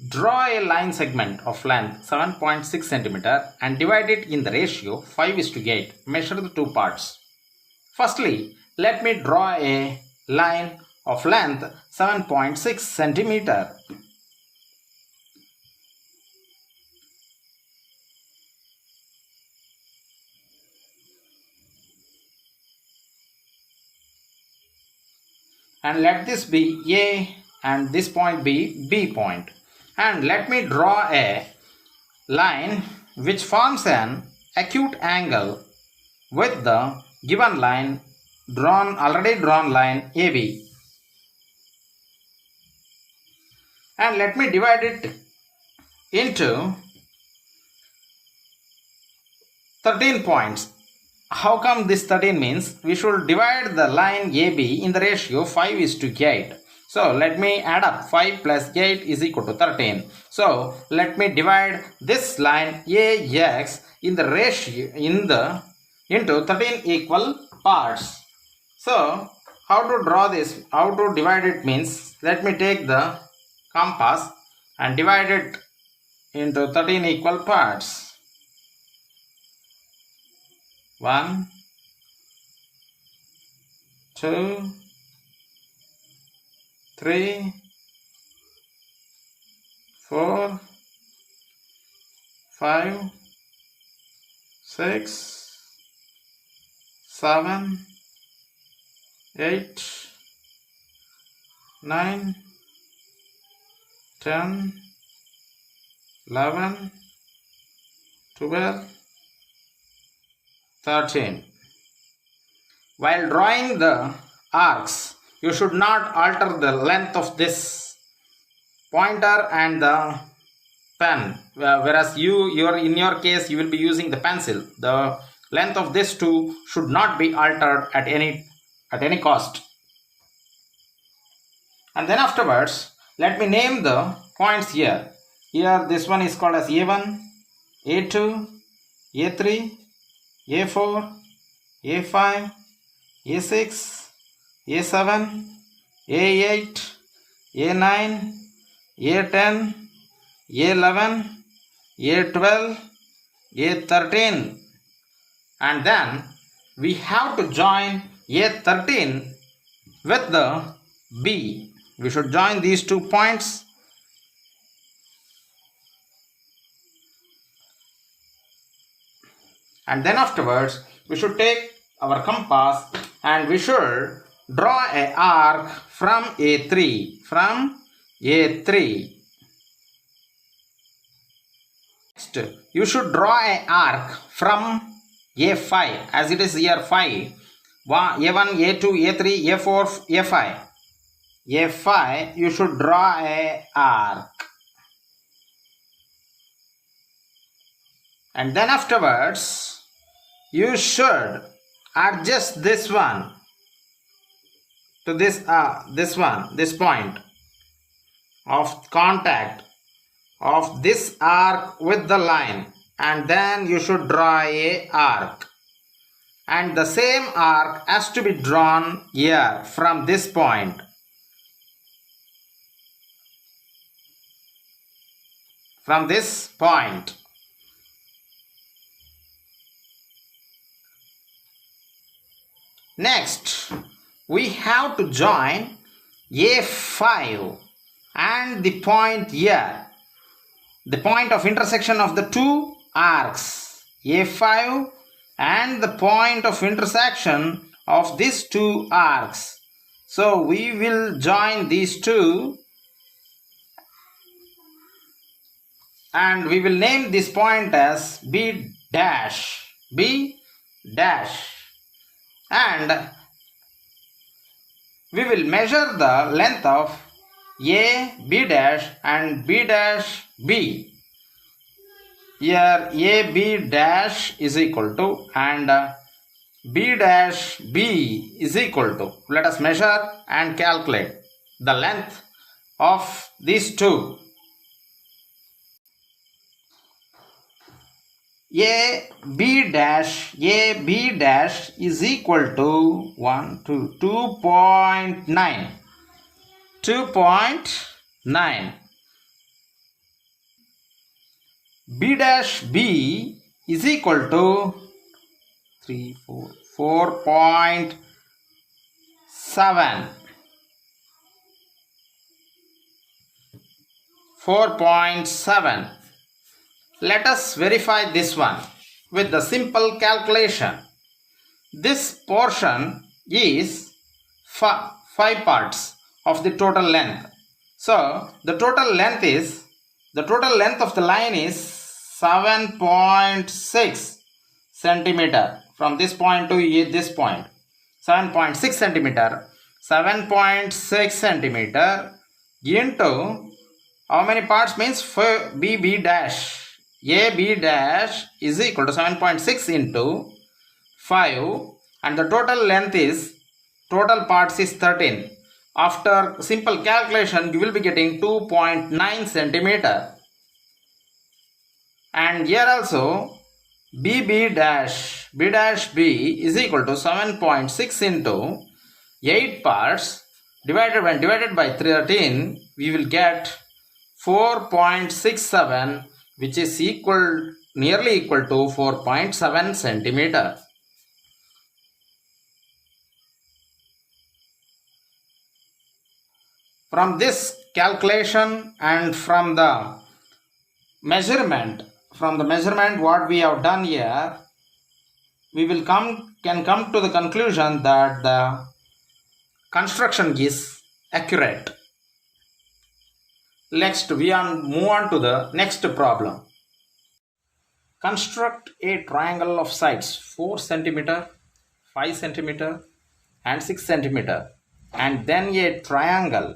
Draw a line segment of length 7.6 cm and divide it in the ratio 5:8. Measure the two parts. Firstly, let me draw a line of length 7.6 cm. And let this be A and this point be B point. And let me draw a line which forms an acute angle with the given line already drawn line AB. And let me divide it into 13 points. How come this 13 means? We should divide the line AB in the ratio 5:8. So let me add up 5 plus 8 is equal to 13. So let me divide this line AX in the ratio into 13 equal parts. So how to draw this? How to divide it means, let me take the compass and divide it into 13 equal parts. 1, 2, 3, 4, 5, 6, 7, 8, 9, 10, 11, 12, 13. While drawing the arcs, you should not alter the length of this pointer and the pen, whereas in your case you will be using the pencil. The length of this two should not be altered at any cost. And then afterwards, let me name the points here. Here this one is called as A1, A2, A3, A4, A5, A6, A7, A8, A9, A10, A11, A12, A13, and then we have to join A13 with the B. We should join these 2 points. And then afterwards, we should take our compass and we should draw an arc from A3. Next, you should draw an arc from A5, as it is here 5. A1, A2, A3, A4, A5. A5, you should draw an arc. And then afterwards, you should adjust this one to this point of contact of this arc with the line, and then you should draw a arc. And the same arc has to be drawn here from this point. From this point. Next, we have to join A5 and the point here, the point of intersection of the two arcs, A5 and the point of intersection of these two arcs. So we will join these two and we will name this point as B dash, and we will measure the length of A, B dash and B dash B. Here A, B dash is equal to and B dash B is equal to. Let us measure and calculate the length of these two. A B dash is equal to 2.9. B dash B is equal to 4.7. 4.7. Let us verify this one with the simple calculation. This portion is 5 parts of the total length. So the total length of the line is 7.6 centimeter from this point to this point. 7.6 centimeter. 7.6 centimeter into how many parts means BB dash. AB dash is equal to 7.6 into 5, and the total length is, total parts is 13. After simple calculation, you will be getting 2.9 centimeter. And here also B dash B is equal to 7.6 into 8 parts divided by 13, we will get 4.67, which is nearly equal to 4.7 centimeter. From this calculation and from the measurement what we have done here, we can come to the conclusion that the construction is accurate. Next, we move on to the next problem. Construct a triangle of sides 4 centimeter, 5 centimeter and 6 centimeter, and then a triangle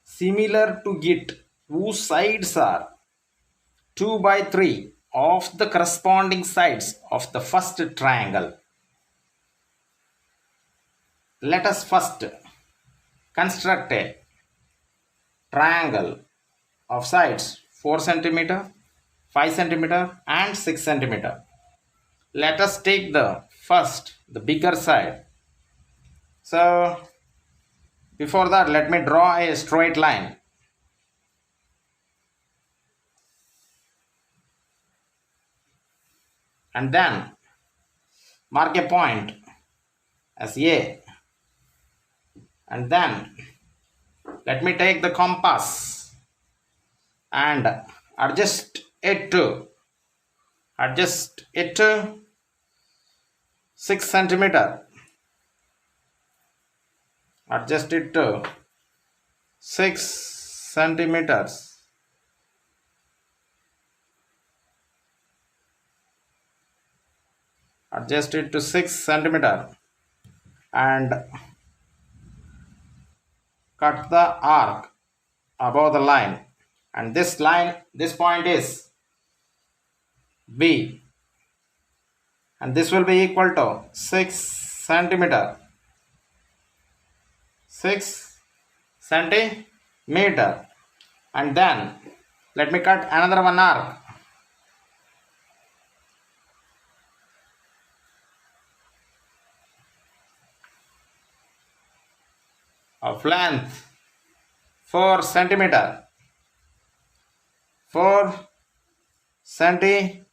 similar to it whose sides are 2 by 3 of the corresponding sides of the first triangle. Let us first construct a triangle of sides 4 centimeter, 5 centimeter and 6 centimeter. Let us take the bigger side. So before that, let me draw a straight line. And then mark a point as A. And then let me take the compass and adjust it to 6 centimeter. Adjust it to 6 centimeters. Adjust it to 6 centimeter and cut the arc above the line. And this point is B. And this will be equal to 6 centimeter. 6 centimeter. And then let me cut another one arc of length 4 centimeter. 4 centimeter.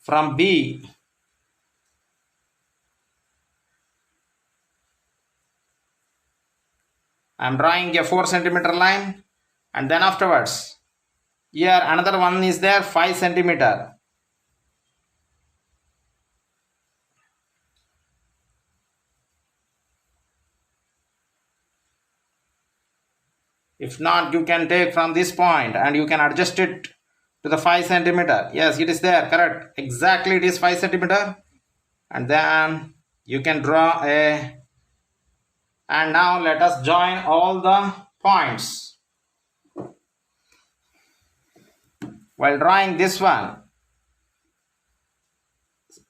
From B, I am drawing a 4 centimeter line, and then afterwards here another one is there 5 centimeter. If not, you can take from this point and you can adjust it to the 5 centimeter. Yes, it is there, correct. Exactly, it is 5 centimeter. And then you can draw a, and now let us join all the points. While drawing this one,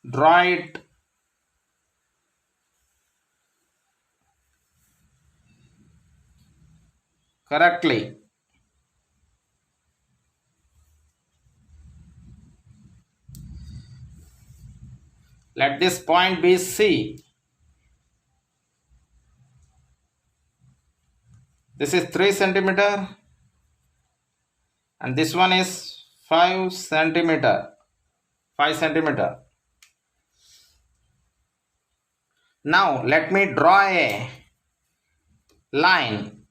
draw it correctly. Let this point be C. This is 3 centimeter and this one is 5 centimeter. 5 centimeter. Now let me draw a line,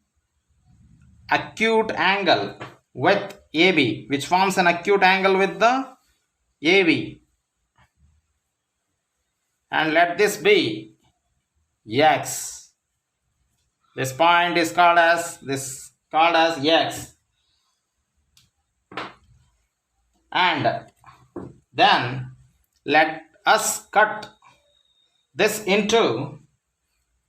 acute angle with AB, which forms an acute angle with the AB, and let this be X. This point is called as X, and then let us cut this into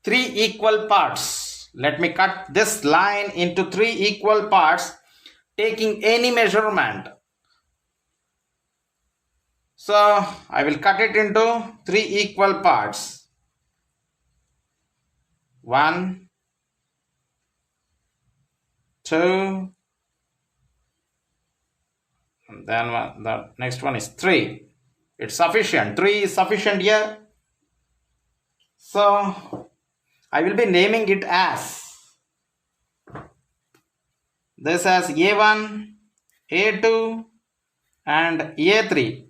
3 equal parts. Let me cut this line into 3 equal parts, taking any measurement. So I will cut it into 3 equal parts. 1, 2, and then the next one is 3. It's sufficient. 3 is sufficient here. So I will be naming it as this as A1, A2 and A3.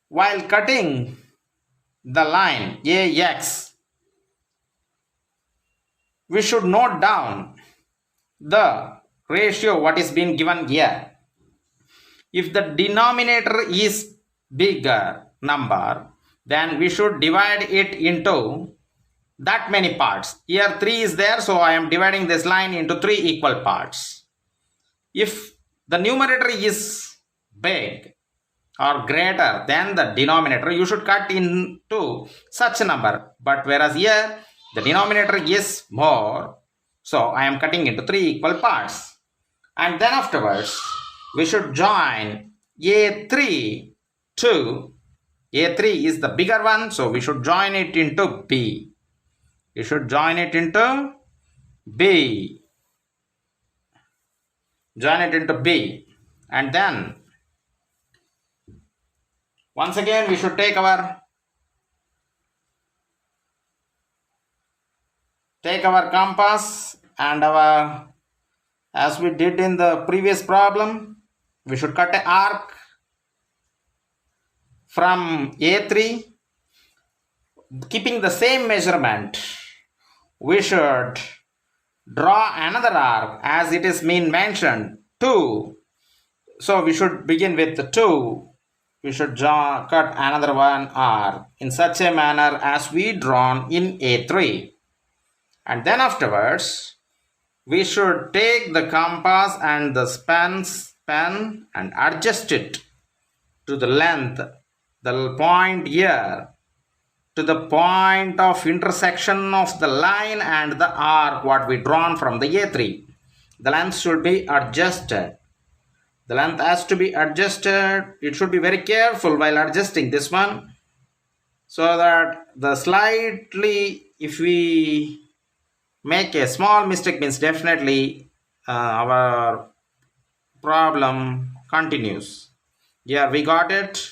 While cutting the line AX, we should note down the ratio what is being given here. If the denominator is bigger number, then we should divide it into that many parts. Here 3 is there, so I am dividing this line into 3 equal parts. If the numerator is big or greater than the denominator, you should cut into such a number. But whereas here the denominator is more, so I am cutting into 3 equal parts. And then afterwards we should join A3 to A3 is the bigger one, so we should join it into B. You should join it into B. Join it into B. And then once again we should take our compass and as we did in the previous problem, we should cut an arc from A3, keeping the same measurement. We should draw another arc as it is mentioned 2. So we should begin with 2. We should cut another one arc in such a manner as we drawn in A3. And then afterwards we should take the compass and the pen and adjust it to the length, the point here, to the point of intersection of the line and the arc what we drawn from the A3. The length should be adjusted. The length has to be adjusted. It should be very careful while adjusting this one, so that the slightly, if we make a small mistake, means definitely our problem continues. Here we got it.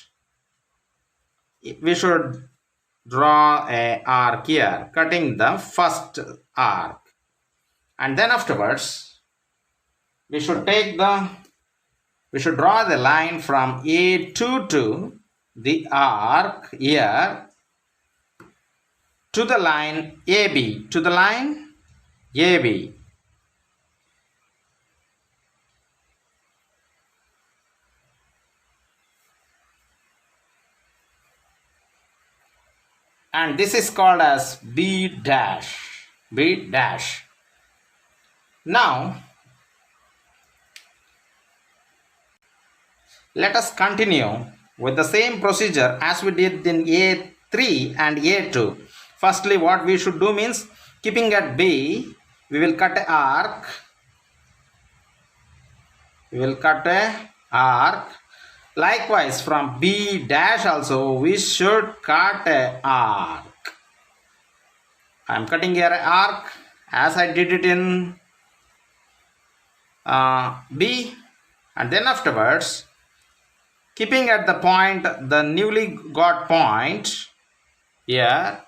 We should draw a arc here, cutting the first arc, and then afterwards we should draw the line from A2 to the arc here to the line AB, to the line AB. And this is called as B dash. B dash. Now let us continue with the same procedure as we did in A3 and A2. Firstly, what we should do means, keeping at B, we will cut an arc. We will cut an arc. Likewise, from B dash also we should cut an arc. I am cutting here an arc as I did it in B, and then afterwards Keeping at the point, the newly got point here,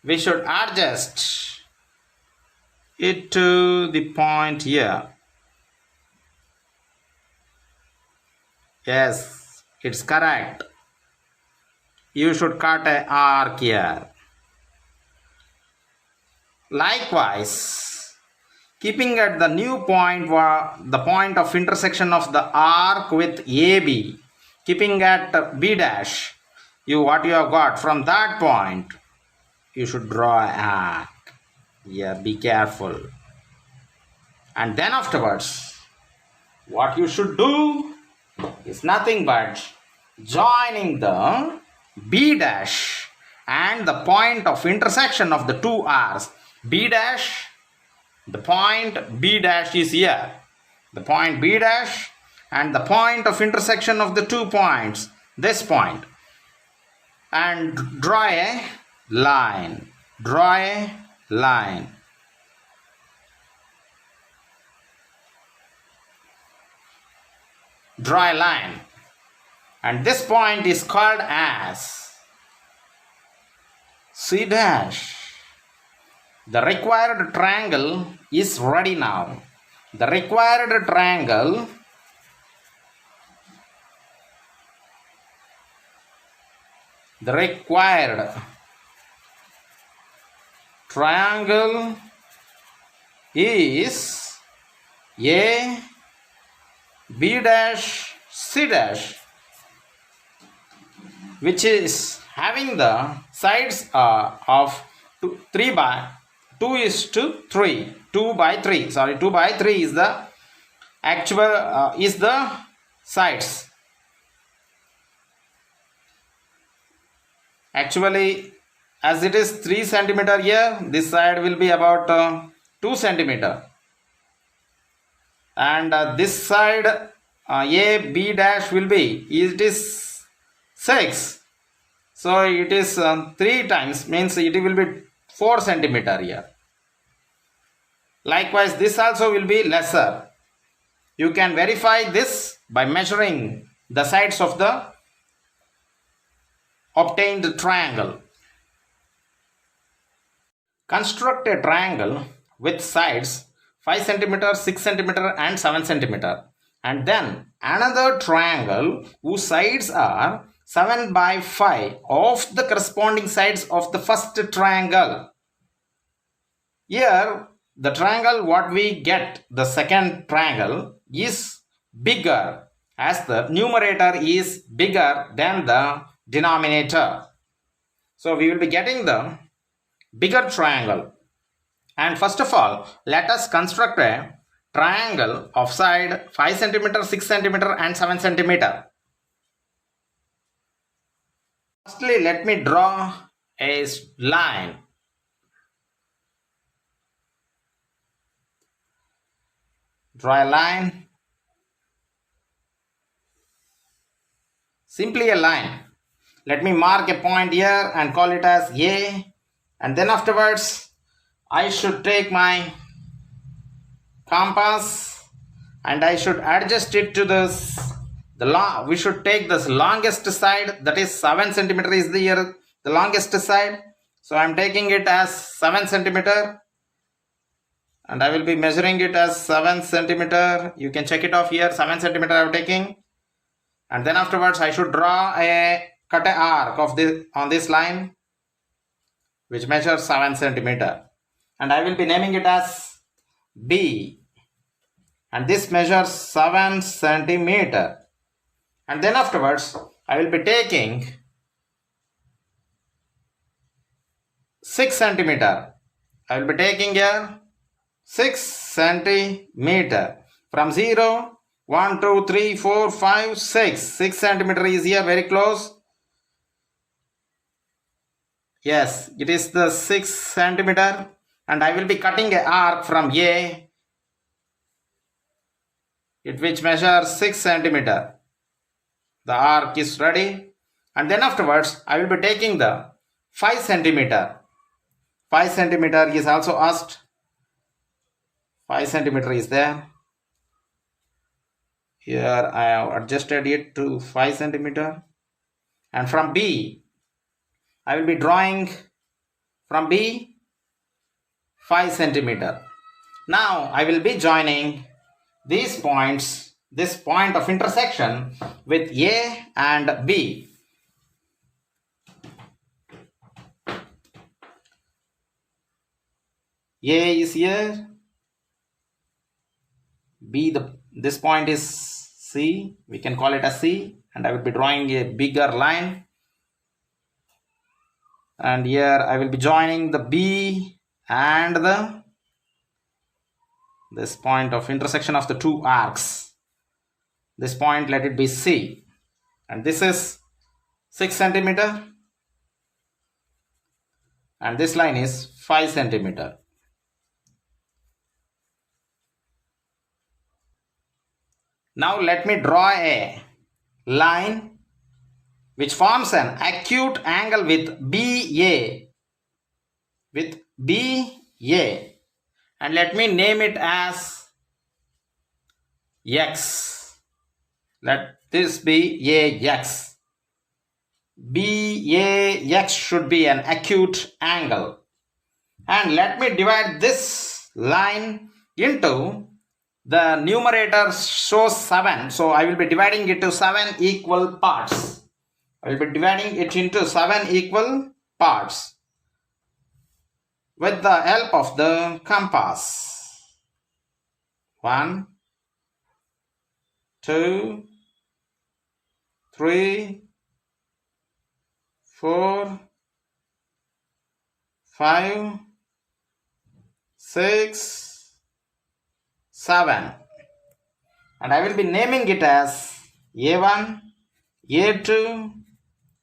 we should adjust it to the point here. Yes, it's correct. You should cut an arc here. Likewise, keeping at the new point, the point of intersection of the arc with AB, keeping at B dash, what you have got from that point, you should draw an arc. Yeah, be careful. And then afterwards, what you should do is nothing but joining the B dash and the point of intersection of the two R's. B dash, the point B dash is here. The point B dash and the point of intersection of the 2 points, this point. And draw a line. Draw a line. Draw a line. And this point is called as C dash. The required triangle is ready now. The required triangle is A, B dash, C dash, which is having the sides of 3 by 2 is to 3. 2 by 3. Sorry, 2 by 3 is the actual is the sides. Actually, as it is 3 centimeter here, this side will be about 2 centimeter. And this side A, B dash will be, it is 6. So it is 3 times, means it will be 4 centimeter here. Likewise, this also will be lesser. You can verify this by measuring the sides of the obtained triangle. Construct a triangle with sides 5 centimeter, 6 centimeter and 7 centimeter. And then another triangle whose sides are 7 by 5 of the corresponding sides of the first triangle. Here, the triangle what we get, the second triangle, is bigger as the numerator is bigger than the denominator. So we will be getting the bigger triangle. And first of all, let us construct a triangle of side 5 centimeter, 6 centimeter and 7 centimeter. Firstly, let me draw a line. Draw a line. Simply a line. Let me mark a point here and call it as A. And then afterwards, I should take my compass and I should adjust it to this. We should take this longest side, that is 7 centimeter is the longest side. So I am taking it as 7 centimeter. And I will be measuring it as 7 centimeter. You can check it off here. 7 centimeter I am taking. And then afterwards I should cut an arc on this line, which measures 7 centimeter. And I will be naming it as B. And this measures 7 centimeter. And then afterwards I will be taking 6 centimeter. I will be taking here 6 centimeter. From 0, 1, 2, 3, 4, 5, 6. 6 centimeter is here, very close. Yes, it is the 6 centimeter. And I will be cutting an arc from A, which measures 6 centimeter. The arc is ready. And then afterwards, I will be taking the 5 centimeter. 5 centimeter is also asked. 5 centimeter is there. Here I have adjusted it to 5 centimeter. And from B, I will be drawing from B 5 centimeter. Now I will be joining these points, this point of intersection with A and B. A is here, B, this point is C, we can call it a C, and I will be drawing a bigger line. And here I will be joining the B and this point of intersection of the two arcs. This point, let it be C, and this is 6 centimeter, and this line is 5 centimeter. Now let me draw a line which forms an acute angle with BA, and let me name it as X. Let this be AX. BAX should be an acute angle. And let me divide this line into, the numerator shows 7. So I will be dividing it to 7 equal parts. I will be dividing it into 7 equal parts with the help of the compass. 1, 2, 3, 4, 5, 6, 7, and I will be naming it as A1, A2,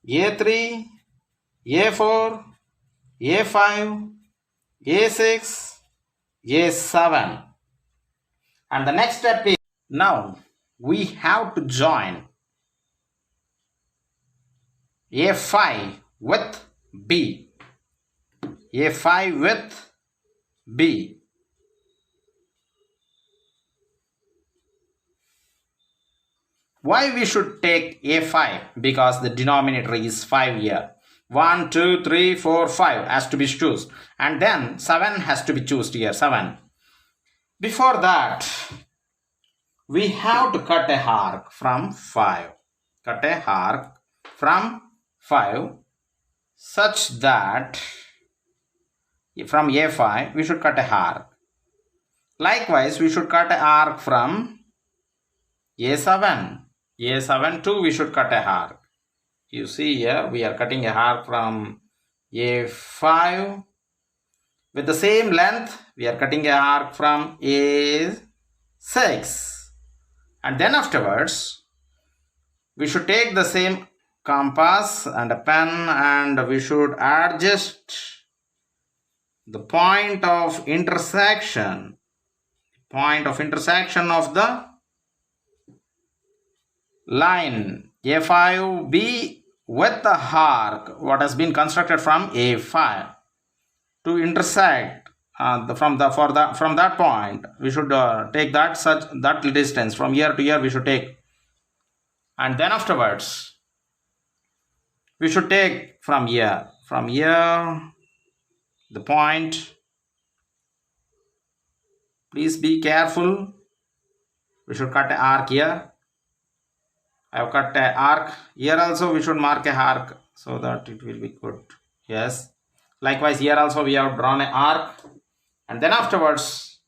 A3, A4, A5, A6, A7. And the next step is, now we have to join A5 with B. A5 with B. Why we should take A5? Because the denominator is 5 here. 1, 2, 3, 4, 5 has to be chosen. And then 7 has to be chosen here. 7. Before that, we have to cut a arc from 5. Cut a arc from 5 such that from A5 we should cut a arc. Likewise, we should cut an arc from A7. A7 too we should cut a arc. You see here we are cutting a arc from A5. With the same length we are cutting a arc from A6. And then afterwards we should take the same compass and a pen and we should adjust the point of intersection. Point of intersection of the line A5B with the arc what has been constructed from A5 to intersect from that point. We should take that distance from here to here we should take, and then afterwards we should take from here the point. Please be careful. We should cut an arc here. I have cut an arc here also. We should mark a arc so that it will be good. Yes. Likewise here also we have drawn an arc, and then afterwards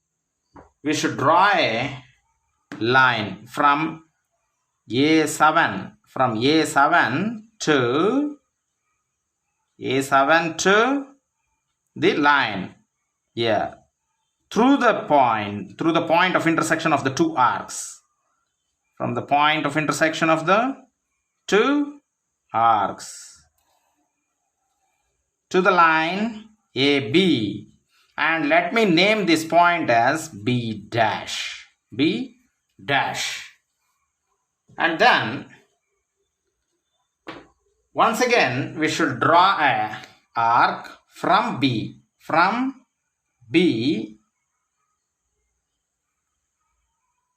we should draw a line from A7 to the line here through the point of intersection of the two arcs. From the point of intersection of the two arcs to the line AB, and let me name this point as B dash. And then once again we should draw a arc from B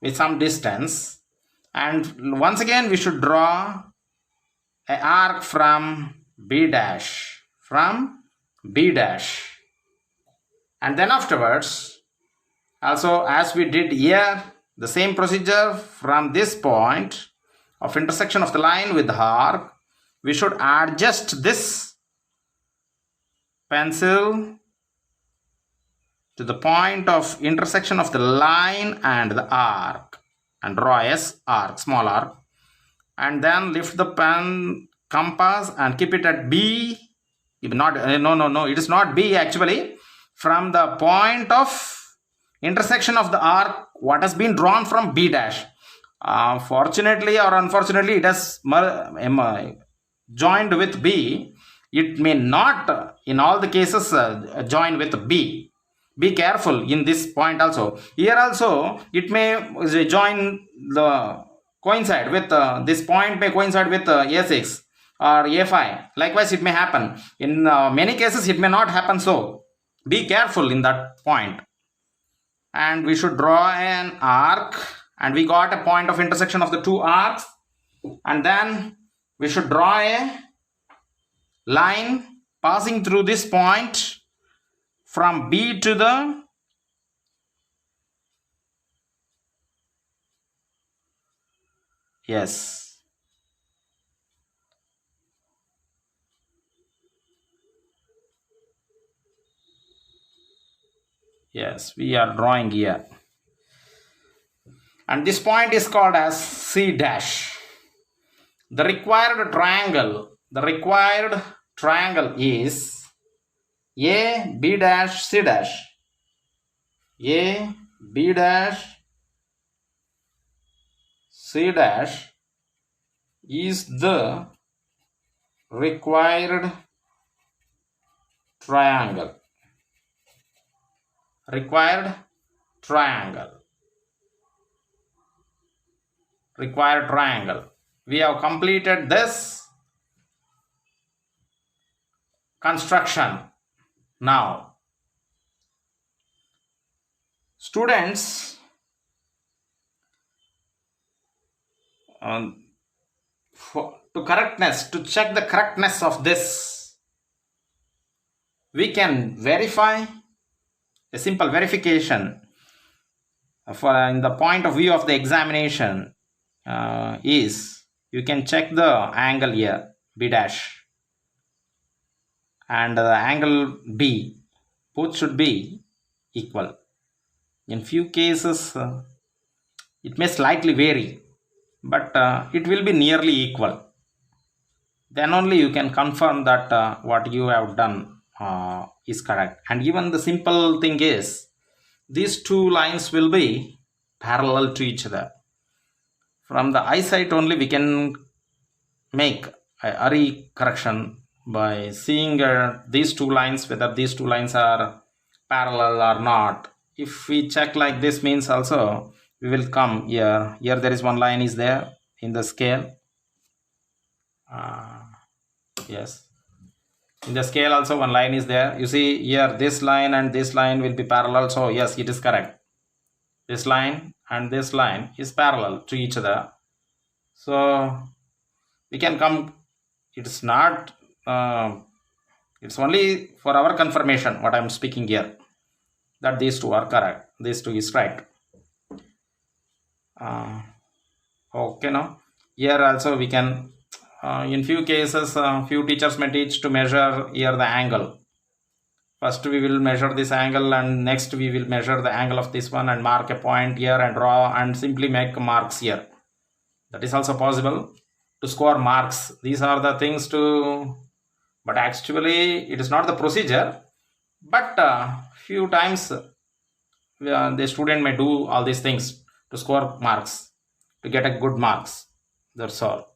with some distance, And once again we should draw an arc from B dash, and then afterwards also, as we did here, the same procedure from this point of intersection of the line with the arc, we should adjust this pencil to the point of intersection of the line and the arc and draw a arc, small arc, and then lift the pen compass and keep it at B. Not no, it is not B actually. From the point of intersection of the arc, what has been drawn from B dash, fortunately or unfortunately it has joined with B. It may not in all the cases join with B. Be careful in this point also. Here also it may join the coincide with this point may coincide with A6 or A5. Likewise it may happen. In many cases it may not happen, so be careful in that point. And we should draw an arc, and we got a point of intersection of the two arcs, and then we should draw a line passing through this point from B to the yes, we are drawing here, and this point is called as C dash. The required triangle is A, B dash, C dash. A, B dash, C dash is the required triangle. Required triangle. We have completed this construction. Now, students, to check the correctness of this, we can verify a simple verification for in the point of view of the examination is you can check the angle here B dash and the angle B, both should be equal. In few cases it may slightly vary, but it will be nearly equal. Then only you can confirm that what you have done is correct. And even the simple thing is these two lines will be parallel to each other. From the eyesight only we can make a early correction by seeing these two lines, whether these two lines are parallel or not. If we check like this means also we will come here there is one line is there in the scale. Yes, in the scale also one line is there. You see here this line and this line will be parallel, so yes, it is correct. This line and this line is parallel to each other, so we can come. It's not it's only for our confirmation what I am speaking here, that these two are correct, these two is right. Okay, now here also we can in few cases few teachers may teach to measure here the angle. First we will measure this angle and next we will measure the angle of this one and mark a point here and draw and simply make marks here. That is also possible to score marks. These are the things to, but actually it is not the procedure, but few times the student may do all these things to score marks, to get a good marks. That's all.